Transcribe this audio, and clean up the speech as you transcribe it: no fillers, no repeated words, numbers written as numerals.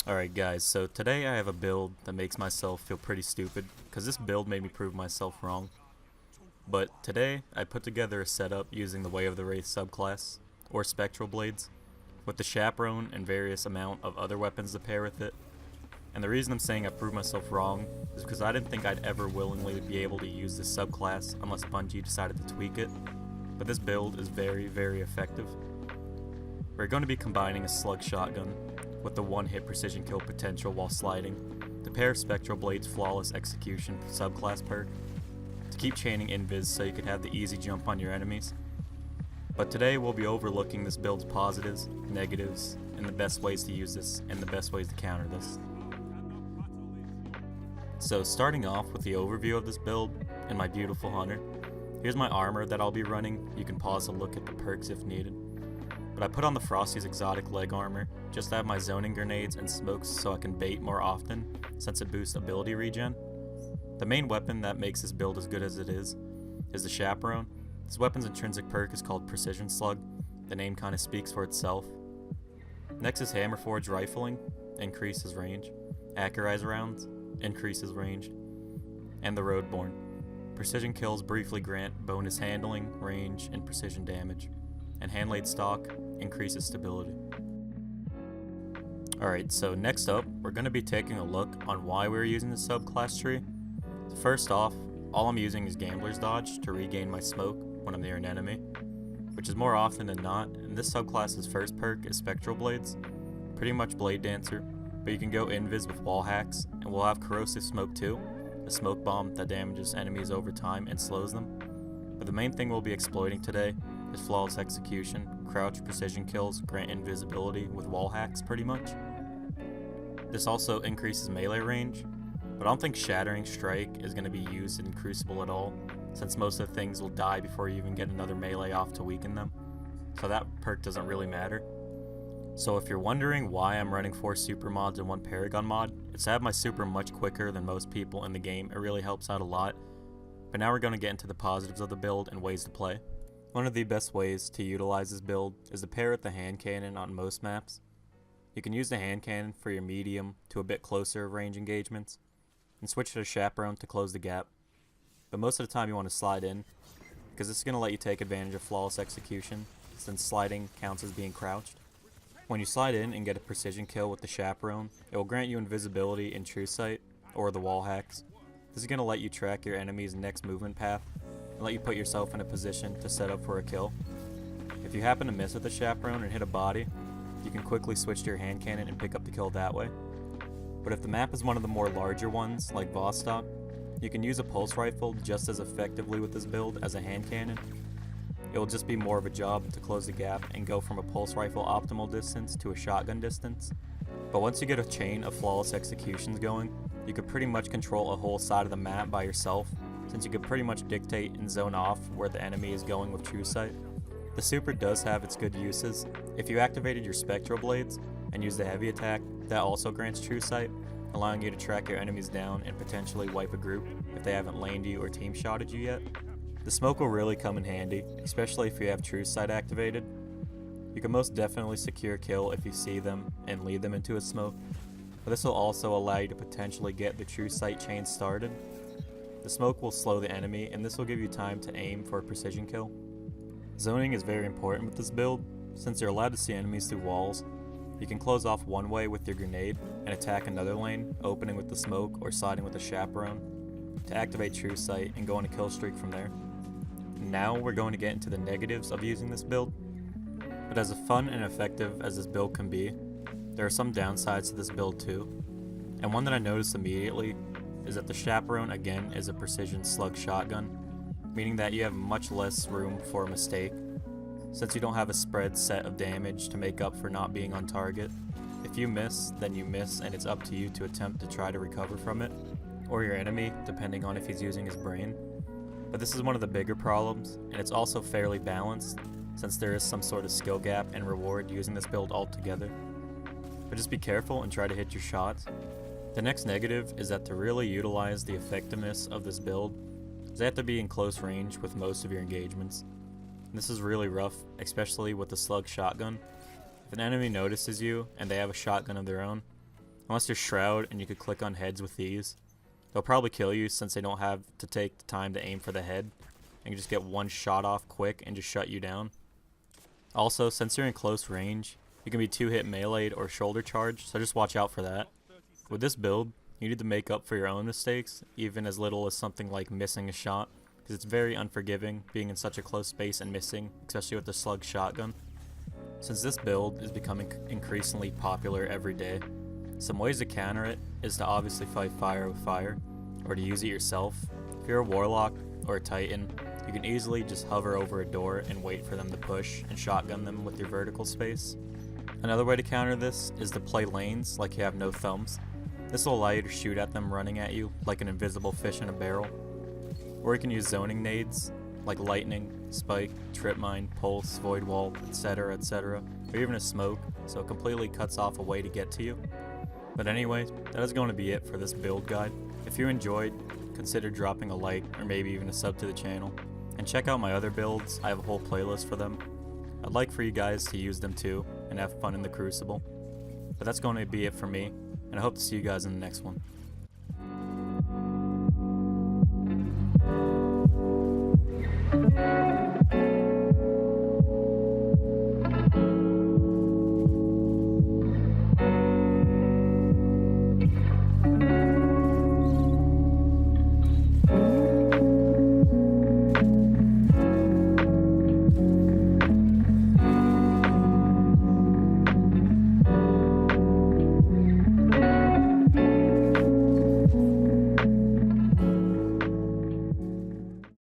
Alright guys, so today I have a build that makes myself feel pretty stupid, because this build made me prove myself wrong. But today, I put together a setup using the Way of the Wraith subclass, or Spectral Blades, with the Chaperone and various amount of other weapons to pair with it. And the reason I'm saying I proved myself wrong is because I didn't think I'd ever willingly be able to use this subclass unless Bungie decided to tweak it. But this build is very, very effective. We're going to be combining a slug shotgun with the one-hit precision kill potential while sliding, to pair Spectral Blades' flawless execution subclass perk, to keep chaining invis so you can have the easy jump on your enemies. But today we'll be overlooking this build's positives, negatives, and the best ways to use this, and the best ways to counter this. So starting off with the overview of this build, and my beautiful hunter, here's my armor that I'll be running. You can pause to look at the perks if needed. But I put on the Frosty's exotic leg armor, just to have my zoning grenades and smokes so I can bait more often, since it boosts ability regen. The main weapon that makes this build as good as it is the Chaperone. This weapon's intrinsic perk is called Precision Slug. The name kinda speaks for itself. Next is Hammerforge Rifling, increases range. Accurize rounds, increases range. And the Roadborne. Precision kills briefly grant bonus handling, range, and precision damage. And Handlaid Stock increases stability. Alright, so next up, we're going to be taking a look on why we're using the subclass tree. So first off, all I'm using is Gambler's Dodge to regain my smoke when I'm near an enemy, which is more often than not, and this subclass's first perk is Spectral Blades, pretty much Blade Dancer, but you can go invis with wall hacks, and we'll have Corrosive Smoke too, a smoke bomb that damages enemies over time and slows them. But the main thing we'll be exploiting today is Flawless Execution, crouch precision kills, grant invisibility with wall hacks pretty much. This also increases melee range, but I don't think Shattering Strike is going to be used in Crucible at all, since most of the things will die before you even get another melee off to weaken them, so that perk doesn't really matter. So if you're wondering why I'm running 4 super mods and 1 Paragon mod, it's to have my super much quicker than most people in the game. It really helps out a lot. But now we're going to get into the positives of the build and ways to play. One of the best ways to utilize this build is to pair with the hand cannon on most maps. You can use the hand cannon for your medium to a bit closer range engagements, and switch to the Chaperone to close the gap. But most of the time you want to slide in, because this is going to let you take advantage of Flawless Execution, since sliding counts as being crouched. When you slide in and get a precision kill with the Chaperone, it will grant you invisibility in truesight, or the wall hacks. This is going to let you track your enemy's next movement path, and let you put yourself in a position to set up for a kill. If you happen to miss with the Chaperone and hit a body, you can quickly switch to your hand cannon and pick up the kill that way. But if the map is one of the more larger ones, like Vostok, you can use a pulse rifle just as effectively with this build as a hand cannon. It will just be more of a job to close the gap and go from a pulse rifle optimal distance to a shotgun distance. But once you get a chain of flawless executions going, you could pretty much control a whole side of the map by yourself, since you could pretty much dictate and zone off where the enemy is going with truesight. The super does have its good uses. If you activated your Spectral Blades and used the heavy attack, that also grants truesight, allowing you to track your enemies down and potentially wipe a group if they haven't laned you or team shotted you yet. The smoke will really come in handy, especially if you have truesight activated. You can most definitely secure a kill if you see them and lead them into a smoke, but this will also allow you to potentially get the truesight chain started. The smoke will slow the enemy, and this will give you time to aim for a precision kill. Zoning is very important with this build, since you're allowed to see enemies through walls. You can close off one way with your grenade and attack another lane, opening with the smoke or sliding with the Chaperone, to activate truesight and go on a kill streak from there. Now we're going to get into the negatives of using this build. But as fun and effective as this build can be, there are some downsides to this build too. And one that I noticed immediately is that the Chaperone again is a precision slug shotgun, meaning that you have much less room for a mistake, since you don't have a spread set of damage to make up for not being on target. If you miss, then you miss, and it's up to you to attempt to try to recover from it, or your enemy, depending on if he's using his brain. But this is one of the bigger problems, and it's also fairly balanced, since there is some sort of skill gap and reward using this build altogether. But just be careful and try to hit your shots. The next negative is that to really utilize the effectiveness of this build, they have to be in close range with most of your engagements. This is really rough, especially with the slug shotgun. If an enemy notices you and they have a shotgun of their own, Unless you're Shroud and you could click on heads with these. They'll probably kill you since they don't have to take the time to aim for the head. And you just get one shot off quick and just shut you down. Also, since you're in close range, you can be 2-hit meleeed or shoulder charged, so just watch out for that. With this build, you need to make up for your own mistakes, even as little as something like missing a shot, because it's very unforgiving being in such a close space and missing, especially with the slug shotgun. Since this build is becoming increasingly popular every day, some ways to counter it is to obviously fight fire with fire, or to use it yourself. If you're a Warlock or a Titan, you can easily just hover over a door and wait for them to push and shotgun them with your vertical space. Another way to counter this is to play lanes like you have no thumbs. This will allow you to shoot at them running at you like an invisible fish in a barrel. Or you can use zoning nades like lightning, spike, trip mine, pulse, void wall, etc, or even a smoke, so it completely cuts off a way to get to you. But anyway, that is going to be it for this build guide. If you enjoyed, consider dropping a like or maybe even a sub to the channel. And check out my other builds, I have a whole playlist for them. I'd like for you guys to use them too and have fun in the Crucible. But that's going to be it for me, and I hope to see you guys in the next one.